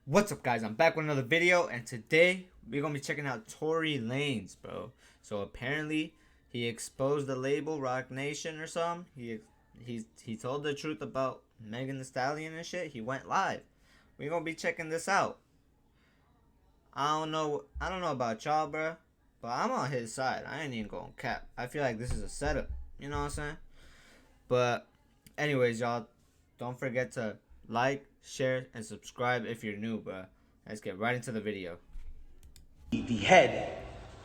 What's up, guys? I'm back with another video, and today we're gonna be checking out Tory Lanez, bro. So apparently he exposed the label Rock Nation or something. He told the truth about Megan Thee Stallion and shit. He went live. We're gonna be checking this out. I don't know about y'all, bro, but I'm on his side. I ain't even gonna cap. I feel like this is a setup. You know what I'm saying? But anyways, y'all, don't forget to like, share, and subscribe if you're new, bro. Let's get right into the video. The head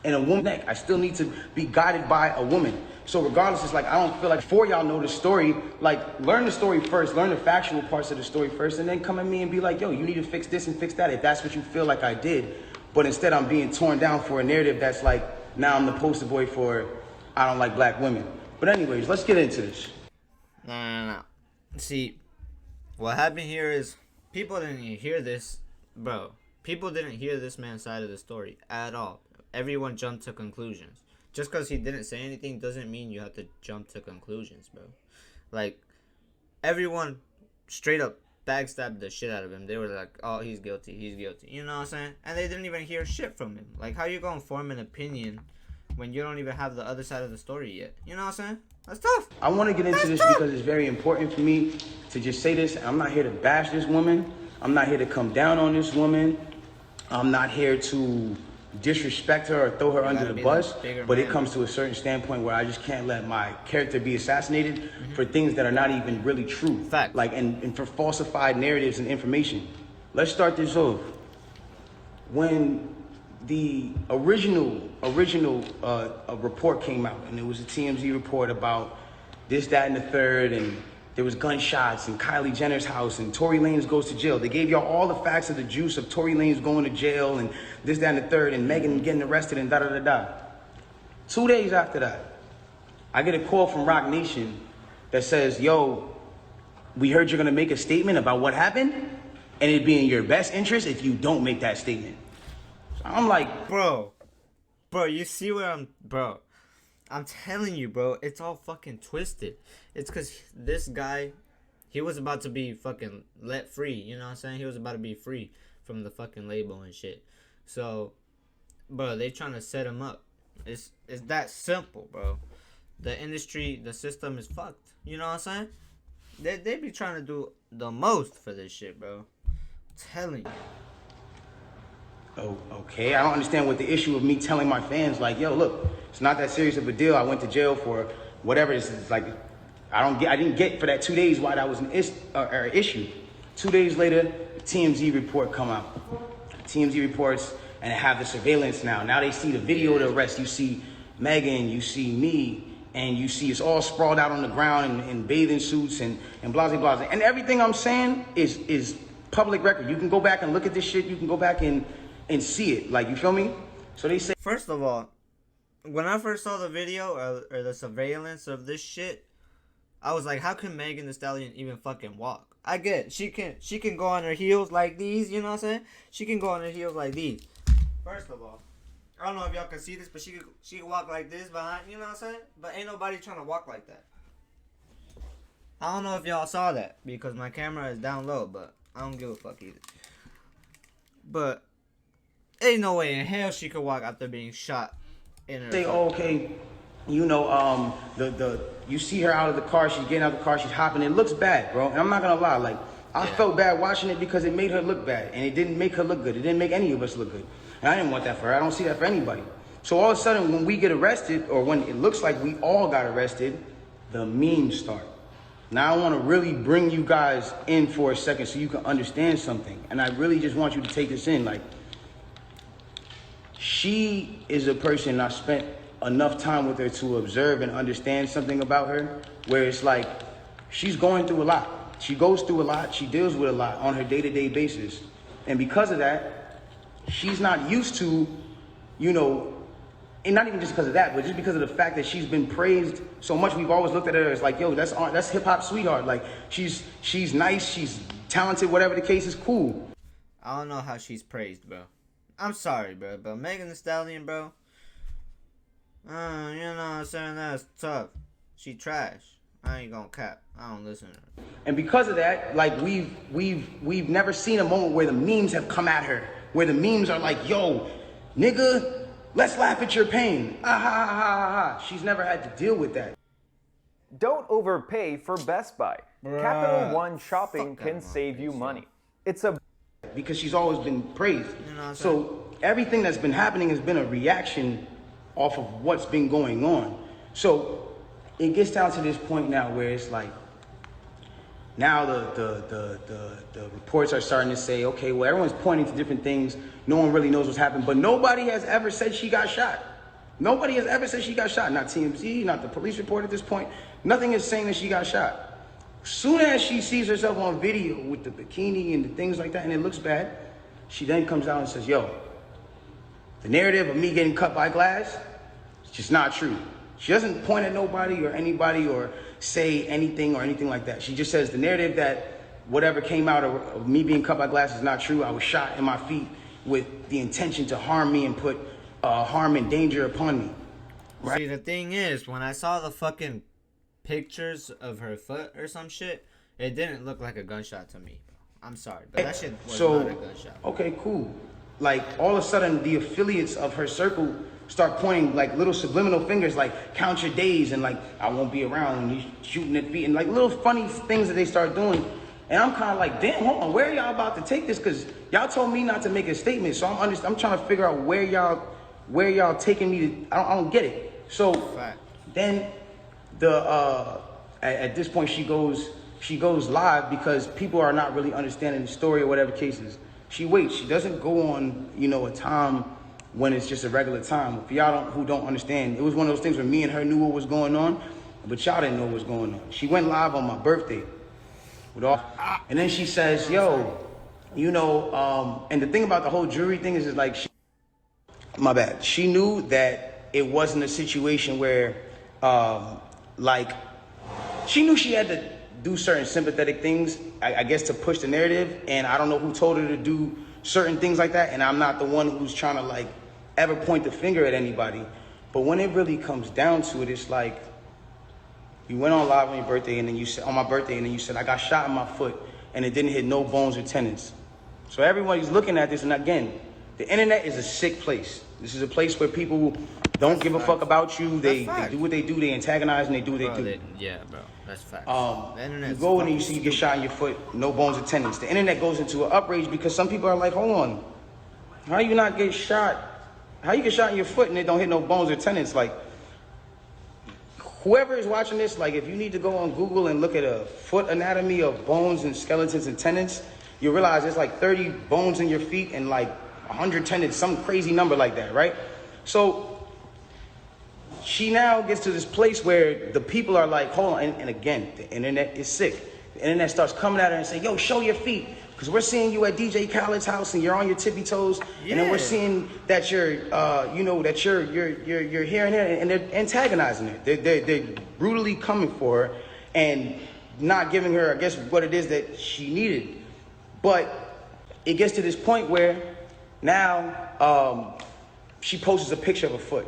and a woman's neck. I still need to be guided by a woman. So regardless, it's like I don't feel like before y'all know the story, like learn the story first, learn the factual parts of the story first, and then come at me and be like, yo, you need to fix this and fix that if that's what you feel like I did. But instead I'm being torn down for a narrative that's like, now I'm the poster boy for I don't like black women. But anyways, let's get into this. No. See, what happened here is people didn't hear this, bro. People didn't hear this man's side of the story at all. Everyone jumped to conclusions. Just because he didn't say anything doesn't mean you have to jump to conclusions, bro. Like, everyone straight up backstabbed the shit out of him. They were like, oh, he's guilty, he's guilty. You know what I'm saying? And they didn't even hear shit from him. Like, how you gonna form an opinion when you don't even have the other side of the story yet? You know what I'm saying? That's tough. I want to get into this because it's very important for me to just say this. I'm not here to bash this woman. I'm not here to come down on this woman. I'm not here to disrespect her or throw her under the bus. But it comes to a certain standpoint where I just can't let my character be assassinated for things that are not even really true. Fact. Like, and for falsified narratives and information. Let's start this off. When the original report came out, and it was a TMZ report about this, that, and the third, and there was gunshots in Kylie Jenner's house, and Tory Lanez goes to jail. They gave y'all all the facts of the juice of Tory Lanez going to jail, and this, that, and the third, and Megan getting arrested, and da-da-da-da. 2 days after that, I get a call from Rock Nation that says, yo, we heard you're gonna make a statement about what happened, and it'd be in your best interest if you don't make that statement. I'm like, bro, you see where I'm telling you, bro, it's all fucking twisted. It's because this guy, he was about to be fucking let free, you know what I'm saying? He was about to be free from the fucking label and shit. So, bro, they trying to set him up. It's that simple, bro. The industry, the system is fucked. You know what I'm saying? They be trying to do the most for this shit, bro. I'm telling you. oh, okay, I don't understand what the issue of me telling my fans, like, yo, look, it's not that serious of a deal. I went to jail for whatever this is. Like, I didn't get for that 2 days why that was an issue. 2 days later, the TMZ report come out. TMZ reports, and they have the surveillance now. Now they see the video of the arrest. You see Megan, you see me, and you see us all sprawled out on the ground in bathing suits and blah, blah, blah. And everything I'm saying is public record. You can go back and look at this shit. You can go back and see it. Like, you feel me? So they say, first of all, when I first saw the video or the surveillance of this shit, I was like, how can Megan Thee Stallion even fucking walk? I get it. She can go on her heels like these, you know what I'm saying? She can go on her heels like these. First of all, I don't know if y'all can see this, but she can walk like this behind, you know what I'm saying? But ain't nobody trying to walk like that. I don't know if y'all saw that because my camera is down low, but I don't give a fuck either. But ain't no way in hell she could walk after being shot in her. say, oh, okay, you know, you see her out of the car, she's getting out of the car, she's hopping. It looks bad, bro. And I'm not gonna lie, like, I felt bad watching it because it made her look bad, and it didn't make her look good. It didn't make any of us look good, and I didn't want that for her. I don't see that for anybody. So all of a sudden, when we get arrested, or when it looks like we all got arrested, the memes start. Now I want to really bring you guys in for a second so you can understand something, and I really just want you to take this in. Like, she is a person I spent enough time with her to observe and understand something about her, where it's like she's going through a lot. She goes through a lot. She deals with a lot on her day-to-day basis. And because of that, she's not used to, you know, and not even just because of that, but just because of the fact that she's been praised so much. We've always looked at her as like, yo, that's hip-hop sweetheart. Like, she's nice, she's talented, whatever the case is, cool. I don't know how she's praised, bro. I'm sorry, bro, but Megan Thee Stallion, bro, you know what I'm saying, that's tough. She trash. I ain't gonna cap. I don't listen to her. And because of that, like we've never seen a moment where the memes have come at her, where the memes are like, yo, nigga, let's laugh at your pain. Ah ha ha ha ha. She's never had to deal with that. Don't overpay for Best Buy. Bruh. Capital One Shopping Fuck can that save you motherfucker. money. It's a Because she's always been praised. You know what I'm So everything that's been happening has been a reaction off of what's been going on. So it gets down to this point now where it's like, now the reports are starting to say, okay, well, everyone's pointing to different things. No one really knows what's happened, but nobody has ever said she got shot. Nobody has ever said she got shot. Not TMZ, not the police report at this point. Nothing is saying that she got shot. Soon as she sees herself on video with the bikini and the things like that, and it looks bad, she then comes out and says, yo, the narrative of me getting cut by glass, it's just not true. She doesn't point at nobody or anybody or say anything or anything like that. She just says the narrative that whatever came out of me being cut by glass is not true. I was shot in my feet with the intention to harm me and put harm and danger upon me. Right? See, the thing is, when I saw the fucking pictures of her foot or some shit, it didn't look like a gunshot to me. I'm sorry, but that shit was not a gunshot. Okay, cool. Like, all of a sudden, the affiliates of her circle start pointing, like, little subliminal fingers, like, count your days, and, like, I won't be around when you shooting at feet, and, like, little funny things that they start doing. And I'm kind of like, damn, hold on, where are y'all about to take this? Because y'all told me not to make a statement, so I'm trying to figure out where y'all taking me to, I don't get it. So, Fact. then at this point she goes live because people are not really understanding the story or whatever cases. She waits. She doesn't go on, a time when it's just a regular time. For y'all who don't understand, it was one of those things where me and her knew what was going on, but y'all didn't know what was going on. She went live on my birthday and then she says, yo, and the thing about the whole jury thing is like, my bad. She knew that it wasn't a situation where, she knew she had to do certain sympathetic things, I guess, to push the narrative. And I don't know who told her to do certain things like that. And I'm not the one who's trying to ever point the finger at anybody. But when it really comes down to it, it's like, you went on live on your birthday, and then you said, on my birthday, and then you said, I got shot in my foot, and it didn't hit no bones or tendons. So everybody's looking at this, and again, the internet is a sick place. This is a place where people don't give a fuck about you. They do what they do. They antagonize and they do what they do. Yeah, bro. That's facts. You go and you see you get shot in your foot, no bones or tendons. The internet goes into an outrage because some people are like, hold on, how you not get shot? How you get shot in your foot and it don't hit no bones or tendons? Like, whoever is watching this, if you need to go on Google and look at a foot anatomy of bones and skeletons and tendons, you realize there's 30 bones in your feet and 100 tendons, some crazy number like that, right? So she now gets to this place where the people are like, hold on, and again, the internet is sick. The internet starts coming at her and saying, yo, show your feet, because we're seeing you at DJ Khaled's house and you're on your tippy toes, and then we're seeing that you're, you're here and there, and they're antagonizing her. They're brutally coming for her and not giving her, I guess, what it is that she needed. But it gets to this point where now she posts a picture of a foot.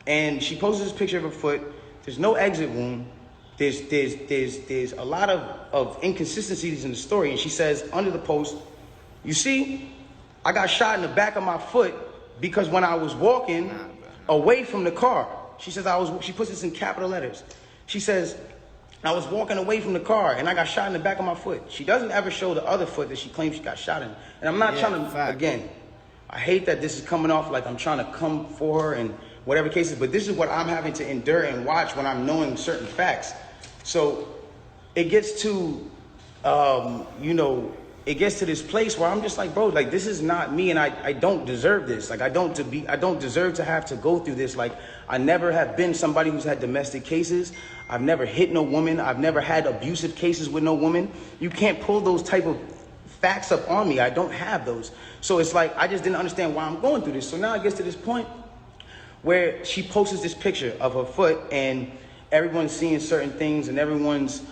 And she posts this picture of her foot. There's no exit wound. There's a lot of inconsistencies in the story. And she says under the post, you see, I got shot in the back of my foot because when I was walking away from the car, she says she puts this in capital letters. She says, I was walking away from the car and I got shot in the back of my foot. She doesn't ever show the other foot that she claims she got shot in. And I'm not trying to, again, I hate that this is coming off like I'm trying to come for her and whatever cases, but this is what I'm having to endure and watch when I'm knowing certain facts. So it gets to, it gets to this place where I'm just like, bro, this is not me, and I don't deserve this. I don't deserve to have to go through this. I never have been somebody who's had domestic cases. I've never hit no woman. I've never had abusive cases with no woman. You can't pull those type of facts up on me. I don't have those. So it's like, I just didn't understand why I'm going through this. So now it gets to this point where she posts this picture of her foot and everyone's seeing certain things and everyone's,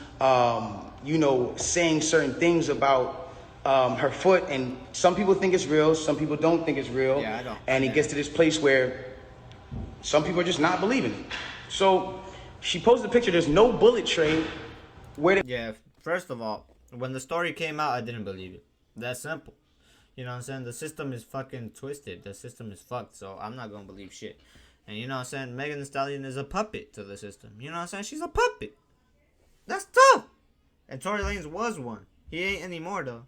saying certain things about her foot. And some people think it's real. Some people don't think it's real. Yeah, I don't. And it gets to this place where some people are just not believing it. So She posted a picture. There's no bullet tray. Yeah, first of all, when the story came out, I didn't believe it. That's simple. You know what I'm saying? The system is fucking twisted. The system is fucked, so I'm not gonna believe shit. And you know what I'm saying? Megan Thee Stallion is a puppet to the system. You know what I'm saying? She's a puppet. That's tough. And Tory Lanez was one. He ain't anymore though.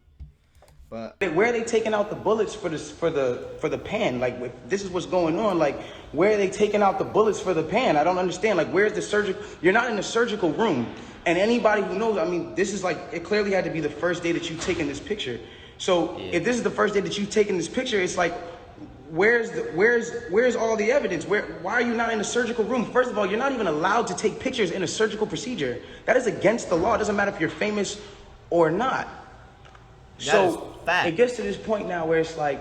But where are they taking out the bullets for the pan? Like, if this is what's going on, like, where are they taking out the bullets for the pan? I don't understand. Like, where's the surgical? You're not in the surgical room. And anybody who knows, I mean, this is like, it clearly had to be the first day that you've taken this picture. So if this is the first day that you've taken this picture, it's like, where's all the evidence? Why are you not in the surgical room? First of all, you're not even allowed to take pictures in a surgical procedure. That is against the law. It doesn't matter if you're famous or not. So it gets to this point now where it's like,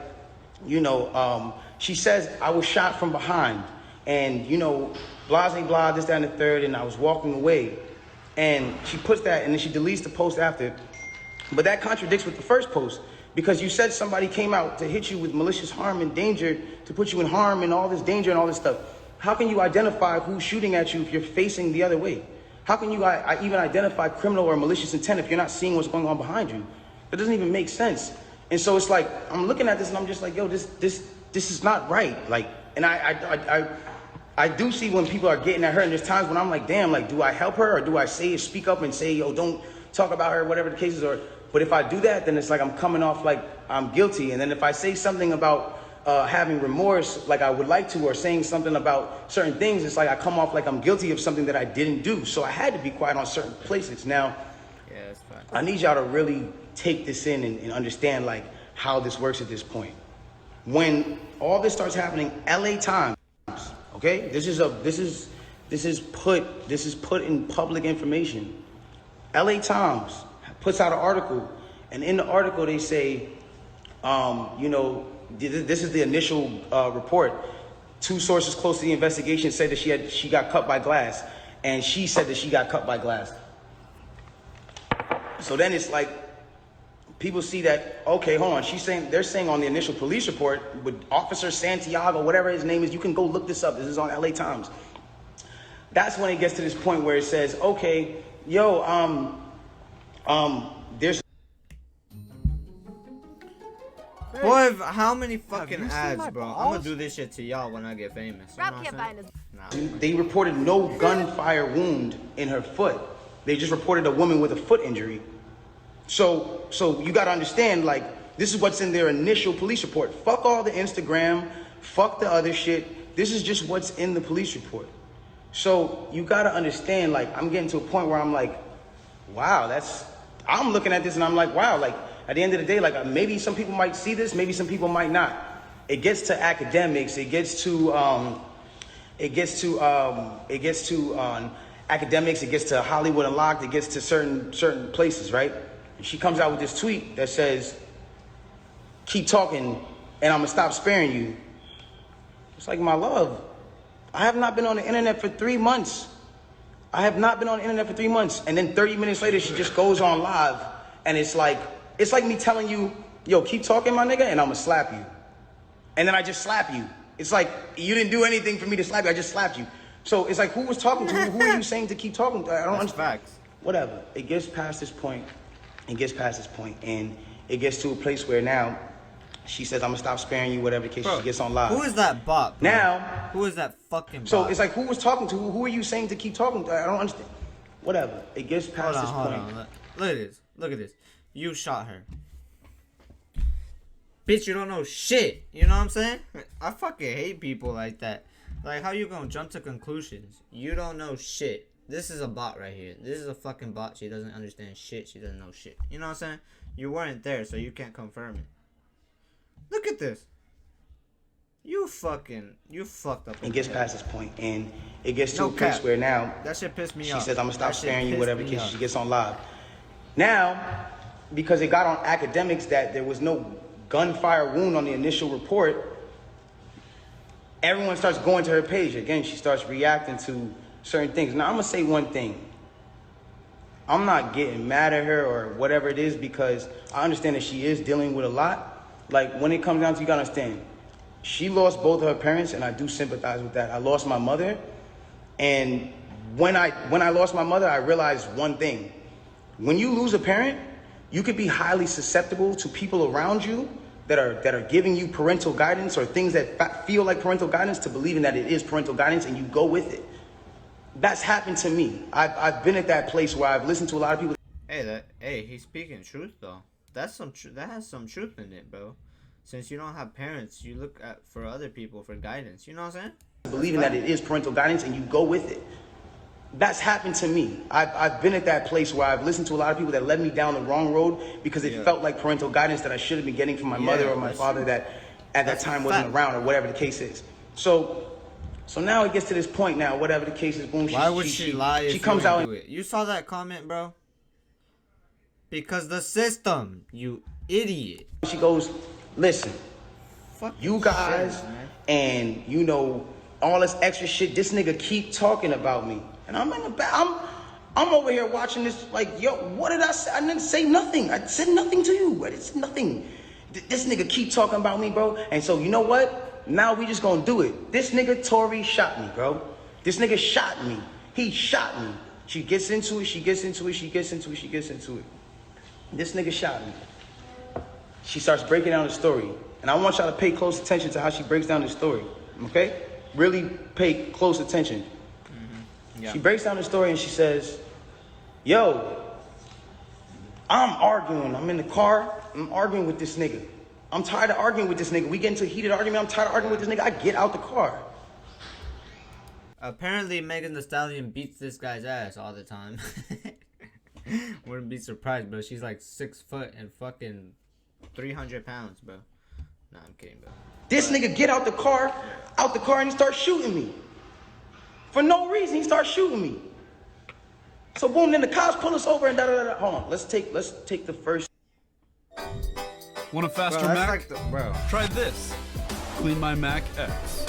you know, she says, I was shot from behind, and, you know, blah, blah, blah, this, that, and the third, and I was walking away. And she puts that, and then she deletes the post after. But that contradicts with the first post, because you said somebody came out to hit you with malicious harm and danger, to put you in harm and all this danger and all this stuff. How can you identify who's shooting at you if you're facing the other way? How can you even identify criminal or malicious intent if you're not seeing what's going on behind you? It doesn't even make sense. And so it's like, I'm looking at this and I'm just like, yo, this is not right. Like, and I do see when people are getting at her, and there's times when I'm like, damn, like, do I help her, or do I speak up and say, yo, don't talk about her, whatever the case is, but if I do that, then it's like I'm coming off like I'm guilty. And then if I say something about having remorse, like I would like to, or saying something about certain things, it's like I come off like I'm guilty of something that I didn't do. So I had to be quiet on certain places. Now, yeah, that's fine. I need y'all to really take this in and understand like how this works at this point. When all this starts happening, LA Times, okay? This is put in public information. LA Times puts out an article, and in the article they say, you know, this is the initial report. 2 sources close to the investigation said that she got cut by glass, and she said that she got cut by glass. So then it's like, people see that, okay, hold on, they're saying on the initial police report with Officer Santiago, whatever his name is, you can go look this up. This is on LA Times. That's when it gets to this point where it says, okay, yo, there's. Boy, how many fucking ads, bro? I'm gonna do this shit to y'all when I get famous. You know what I'm saying? They reported no gunfire wound in her foot. They just reported a woman with a foot injury. So you gotta understand, like, this is what's in their initial police report. Fuck all the Instagram, fuck the other shit. This is just what's in the police report. So you gotta understand, like, I'm getting to a point where I'm like, wow, I'm looking at this and I'm like, wow, like, at the end of the day, like, maybe some people might see this, maybe some people might not. It gets to academics, it gets to academics, it gets to Hollywood Unlocked, it gets to certain places, right? And she comes out with this tweet that says, keep talking and I'm gonna stop sparing you. It's like, my love, I have not been on the internet for 3 months. And then 30 minutes later, she just goes on live, and it's like me telling you, yo, keep talking, my nigga, and I'm gonna slap you. And then I just slap you. It's like, you didn't do anything for me to slap you, I just slapped you. So it's like, who was talking to you? Who are you saying to keep talking? I don't understand. Facts. Whatever. It gets past this point, and it gets to a place where now she says, I'm gonna stop sparing you, whatever the case. Bro, she gets on live. Who is that bot, bro? Now, who is that fucking bot? So it's like, who was talking to? Who are you saying to keep talking? I don't understand. Whatever. It gets past this point. Hold on. Look at this. Look at this. You shot her. Bitch, you don't know shit. You know what I'm saying? I fucking hate people like that. Like, how you gonna jump to conclusions? You don't know shit. This is a bot right here. This is a fucking bot. She doesn't understand shit. She doesn't know shit. You know what I'm saying? You weren't there, so you can't confirm it. Look at this. You fucked up. It gets past this point, and it gets to a place where now that shit pissed me she off. says, I'm gonna stop sparing you, whatever the case. She gets on live. Now, because it got on academics that there was no gunfire wound on the initial report, everyone starts going to her page. Again, she starts reacting to certain things. Now, I'm gonna say one thing. I'm not getting mad at her or whatever it is, because I understand that she is dealing with a lot. Like, when it comes down to, you gotta understand, she lost both of her parents, and I do sympathize with that. I lost my mother, and when I lost my mother, I realized one thing. When you lose a parent, you could be highly susceptible to people around you that are giving you parental guidance or things that feel like parental guidance to believing that it is parental guidance, and you go with it. That's happened to me. I've been at that place where I've listened to a lot of people. Hey, he's speaking truth though. That has some truth in it, bro. Since you don't have parents, you look for other people for guidance. You know what I'm saying? Believing that it is parental guidance, and you go with it. That's happened to me. I've been at that place where I've listened to a lot of people that led me down the wrong road because it felt like parental guidance that I should have been getting from my mother or my father that at that time wasn't around, or whatever the case is. So now it gets to this point now, whatever the case is, boom. Why would she lie? She comes out. You saw that comment, bro? Because the system, you idiot. She goes, listen, Fuck you guys, shit, man. and you know all this extra shit. This nigga keep talking about me, and I'm in the back. I'm over here watching this. Like, yo, what did I say? I didn't say nothing. I said nothing to you. It's nothing. This nigga keep talking about me, bro. And so you know what? Now we just gonna do it. This nigga Tory shot me, bro. This nigga shot me. He shot me. She gets into it. She gets into it. She gets into it. She gets into it. This nigga shot me. She starts breaking down the story. And I want y'all to pay close attention to how she breaks down the story. Okay? Really pay close attention. Mm-hmm. Yeah. She breaks down the story and she says, yo, I'm arguing. I'm in the car. I'm arguing with this nigga. I'm tired of arguing with this nigga. We get into a heated argument. I'm tired of arguing with this nigga. I get out the car. Apparently, Megan Thee Stallion beats this guy's ass all the time. Wouldn't be surprised, bro. She's like 6 foot and fucking 300 pounds, bro. Nah, I'm kidding, bro. This nigga get out the car, and he starts shooting me. For no reason, he starts shooting me. So boom, then the cops pull us over and da-da-da-da. Hold on, let's take the first. Want a faster Bro, Mac? Bro. Try this. Clean My Mac X.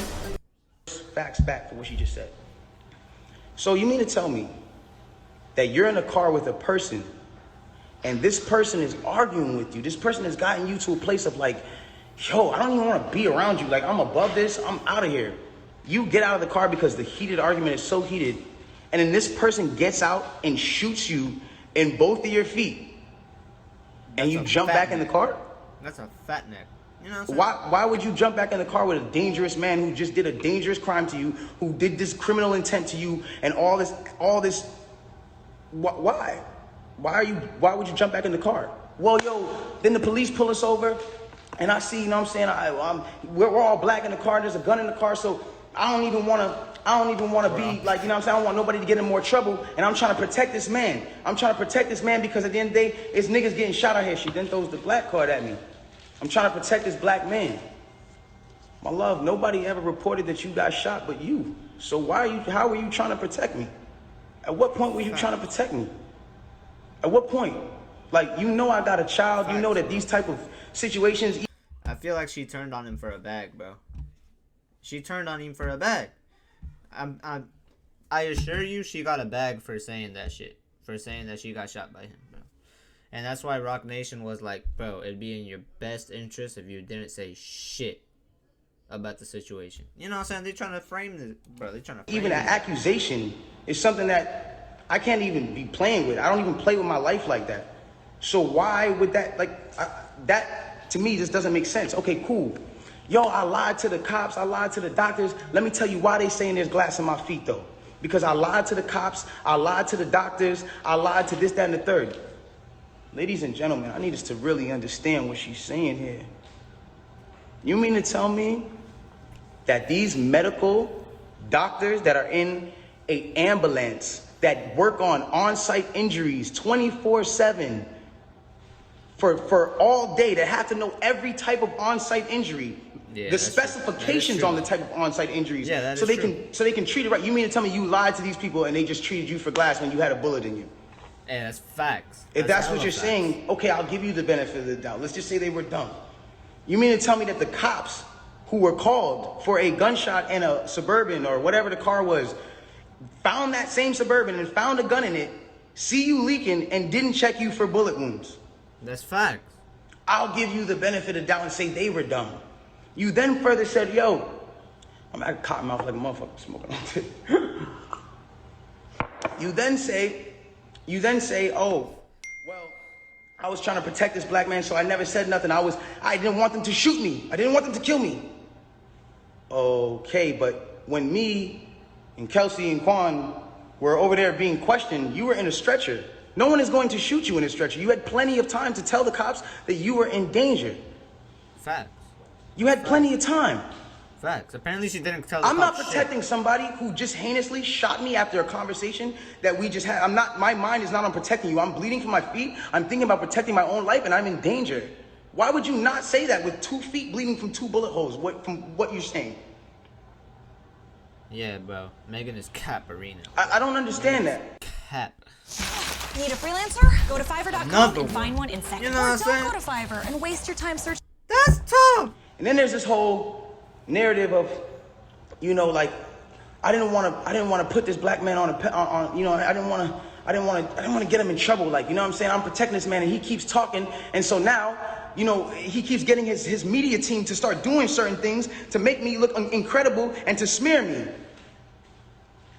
Facts back for what she just said. So you mean to tell me that you're in a car with a person and this person is arguing with you? This person has gotten you to a place of like, yo, I don't even want to be around you. Like, I'm above this. I'm out of here. You get out of the car because the heated argument is so heated. And then this person gets out and shoots you in both of your feet. And you jump back in the car? That's a fat neck. You know what I'm saying? Why would you jump back in the car with a dangerous man who just did a dangerous crime to you, who did this criminal intent to you, and all this? Why? Why would you jump back in the car? Well, yo, then the police pull us over, and I see, you know what I'm saying? We're all black in the car. There's a gun in the car, so I don't even want to be like, you know what I'm saying? I don't want nobody to get in more trouble, and I'm trying to protect this man. I'm trying to protect this man because at the end of the day, it's niggas getting shot out here. She then throws the black card at me. I'm trying to protect this black man. My love, nobody ever reported that you got shot but you. So how are you trying to protect me? At what point were you trying to protect me? At what point? Like, you know I got a child. You know that these type of situations. I feel like she turned on him for a bag, bro. She turned on him for a bag. I assure you she got a bag for saying that shit. For saying that she got shot by him, bro. And that's why Rock Nation was like, bro, it'd be in your best interest if you didn't say shit about the situation. You know what I'm saying? They're trying to frame this, bro. They're trying to frame Even an accusation is something that I can't even be playing with. I don't even play with my life like that. So why would that, that to me just doesn't make sense. Okay, cool. Yo, I lied to the cops. I lied to the doctors. Let me tell you why they saying there's glass in my feet, though. Because I lied to the cops. I lied to the doctors. I lied to this, that, and the third. Ladies and gentlemen, I need us to really understand what she's saying here. You mean to tell me that these medical doctors that are in an ambulance that work on-site injuries 24/7 for all day, that have to know every type of on-site injury, the specifications on the type of on-site injuries, so they can treat it right? You mean to tell me you lied to these people and they just treated you for glass when you had a bullet in you? Yeah, that's facts. If that's what you're saying, okay, I'll give you the benefit of the doubt. Let's just say they were dumb. You mean to tell me that the cops who were called for a gunshot in a Suburban or whatever the car was, found that same Suburban and found a gun in it, see you leaking, and didn't check you for bullet wounds? That's facts. I'll give you the benefit of the doubt and say they were dumb. You then further said, yo, I'm at cotton mouth like a motherfucker smoking on it. You then say, oh, well, I was trying to protect this black man, so I never said nothing. I didn't want them to shoot me. I didn't want them to kill me. Okay, but when me and Kelsey and Quan were over there being questioned, you were in a stretcher. No one is going to shoot you in a stretcher. You had plenty of time to tell the cops that you were in danger. Facts. You had plenty of time. Facts. Apparently she didn't tell the I'm not cops protecting somebody who just heinously shot me after a conversation that we just had. My mind is not on protecting you. I'm bleeding from my feet. I'm thinking about protecting my own life and I'm in danger. Why would you not say that with 2 feet bleeding from 2 bullet holes? From what you're saying? Yeah, bro. Megan is cap arena. I don't understand that. Cap. Need a freelancer? Go to Fiverr.com Another and find one in seconds. You know what I'm or saying? don't go to Fiverr and waste your time searching. That's tough. And then there's this whole narrative of, like, I didn't want to put this black man on I didn't want to get him in trouble. Like, you know what I'm saying? I'm protecting this man and he keeps talking. And so now, he keeps getting his media team to start doing certain things to make me look incredible and to smear me.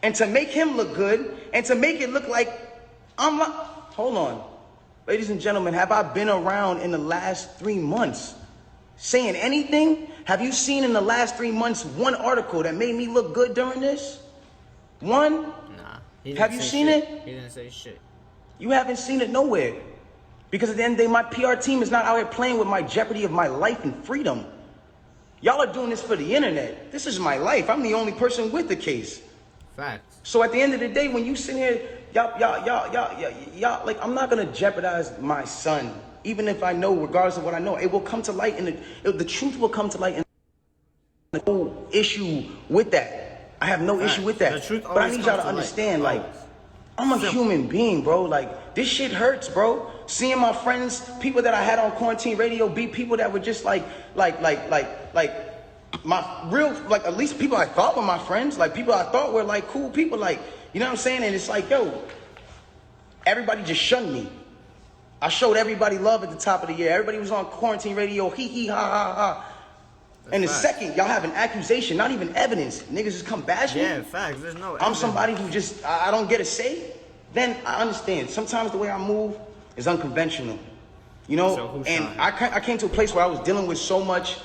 And to make him look good and to make it look like I'm not. Hold on. Ladies and gentlemen, have I been around in the last 3 months saying anything? Have you seen in the last 3 months one article that made me look good during this? One? Nah. Have you seen it? He didn't say shit. You haven't seen it nowhere. Because at the end of the day, my PR team is not out here playing with my jeopardy of my life and freedom. Y'all are doing this for the internet. This is my life. I'm the only person with the case. Facts. So at the end of the day, when you sit here, y'all, like, I'm not gonna jeopardize my son, even if I know, regardless of what I know, it will come to light, and the truth will come to light. And no issue with that. I have no issue with that. The truth but I need y'all to understand, like, I'm a human being, bro. Like, this shit hurts, bro. Seeing my friends, people that I had on quarantine radio, be people that were just like my real, like, at least people I thought were my friends, like people I thought were like cool people, like, you know what I'm saying? And it's like, yo, everybody just shunned me. I showed everybody love at the top of the year. Everybody was on quarantine radio, hee hee ha ha ha. And the second y'all have an accusation, not even evidence, niggas just come bash me. Yeah, facts. There's no evidence. I'm somebody who just, I don't get a say. Then I understand. Sometimes the way I move is unconventional. You know? So and I came to a place where I was dealing with so much.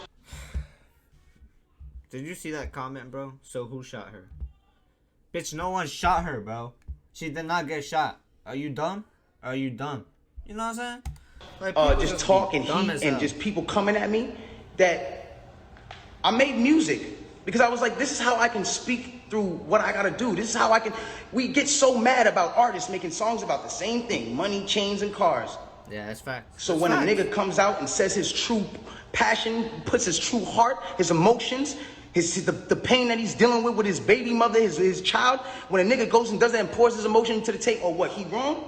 Did you see that comment, bro? So who shot her? Bitch, no one shot her, bro. She did not get shot. Are you dumb? Are you dumb? You know what I'm saying? Like, just talk and heat and just people coming at me, that I made music because I was like, this is how I can speak through what I gotta do. This is how I can. We get so mad about artists making songs about the same thing: money, chains, and cars. Yeah, that's fact. So that's when fact. a nigga comes out and says his true passion, puts his true heart, his emotions, the pain that he's dealing with his baby mother, his child, when a nigga goes and does that and pours his emotion into the tape, or what, he wrong?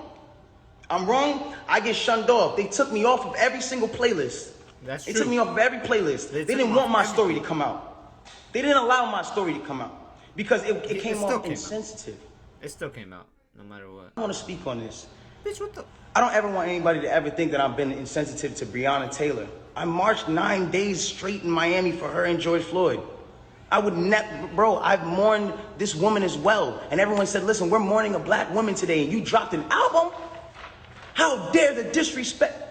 I'm wrong? I get shunned off. They took me off of every single playlist. That's They true. took me off of every playlist. They didn't want my story to come out. They didn't allow my story to come out because it came off insensitive. It still came out, no matter what. I want to speak on this. Bitch, what the? I don't ever want anybody to ever think that I've been insensitive to Breonna Taylor. I marched 9 days straight in Miami for her and George Floyd. I would never, bro, I've mourned this woman as well. And everyone said, listen, we're mourning a black woman today and you dropped an album? How dare the disrespect?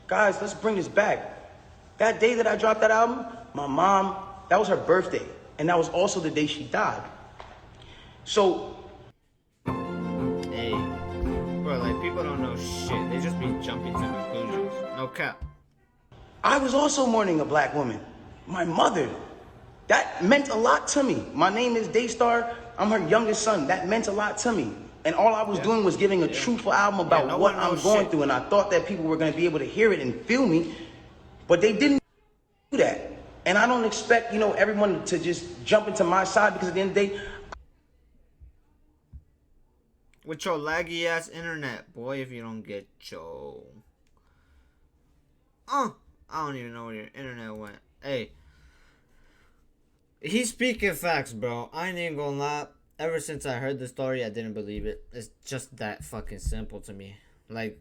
Guys, let's bring this back. That day that I dropped that album, my mom, that was her birthday. And that was also the day she died. So. Hey, bro, like, people don't know shit. They just be jumping to conclusions. No cap. I was also mourning a black woman. My mother. That meant a lot to me. My name is Daystar. I'm her youngest son. That meant a lot to me. And all I was doing was giving a truthful album about what I'm going through. And I thought that people were going to be able to hear it and feel me. But they didn't do that. And I don't expect, everyone to just jump into my side because at the end of the day, With your laggy ass internet, boy, if you don't get your... I don't even know where your internet went. Hey. He's speaking facts, bro. I ain't even gonna lie. Ever since I heard the story, I didn't believe it. It's just that fucking simple to me. Like,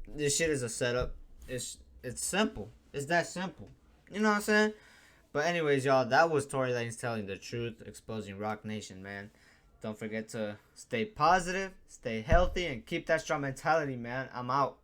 this shit is a setup. It's simple. It's that simple. You know what I'm saying? But anyways, y'all, that was Tory Lanez telling the truth, exposing Rock Nation, man. Don't forget to stay positive, stay healthy, and keep that strong mentality, man. I'm out.